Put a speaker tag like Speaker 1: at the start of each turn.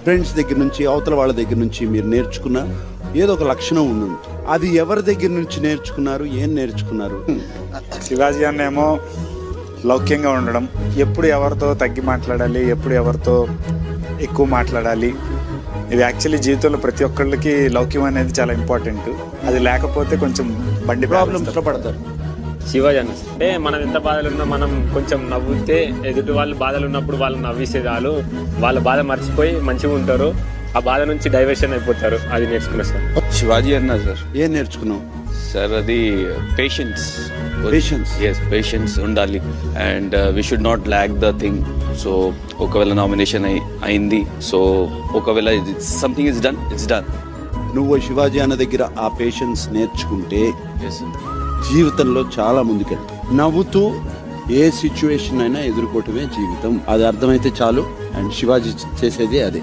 Speaker 1: Friends దగ్గర నుంచి, అవతల వాళ్ళ దగ్గర నుంచి మీరు నేర్చుకున్న ఏదో ఒక లక్షణం ఉంది. అది ఎవరి దగ్గర నుంచి నేర్చుకున్నారు, ఏం నేర్చుకున్నారు?
Speaker 2: శివాజీ అన్నేమో లౌక్యంగా ఉండడం, ఎప్పుడు ఎవరితో తగ్గి మాట్లాడాలి, ఎప్పుడు ఎవరితో ఎక్కువ మాట్లాడాలి. ఇది యాక్చువల్లీ జీవితంలో ప్రతి ఒక్కళ్ళకి లౌక్యం అనేది చాలా ఇంపార్టెంట్. అది లేకపోతే కొంచెం బండి
Speaker 1: ప్రాబ్లమ్స్లో పడతారు.
Speaker 3: శివాజీ అన్న అంటే మనం ఎంత బాధలు ఉన్నా మనం కొంచెం నవ్వుతే ఎదుటి వాళ్ళు బాధలు ఉన్నప్పుడు వాళ్ళు నవ్విస్తే చాలు, వాళ్ళ బాధ మర్చిపోయి మంచిగా ఉంటారు, ఆ బాధ నుంచి డైవర్షన్ అయిపోతారు. అది నేర్చుకున్నా సార్.
Speaker 4: శివాజీ అన్న సార్.
Speaker 1: ఏం నేర్చుకున్నావు
Speaker 4: సార్ అది పేషెన్స్. పేషెన్స్ ఉండాలి and we should not lakh the thing. So ఒకవేళ నామినేషన్ అయింది, సో ఒకవేళ something is done, it's done.
Speaker 1: నువ్వు శివాజీ అన్న దగ్గర ఆ పేషెన్స్ నేర్చుకుంటే జీవితంలో చాలా ముందుకెళ్తావు. నవ్వుతూ ఏ సిచ్యువేషన్ అయినా ఎదుర్కోవటమే జీవితం. అది అర్థమైతే చాలు. అండ్ శివాజీ చేసేది అదే.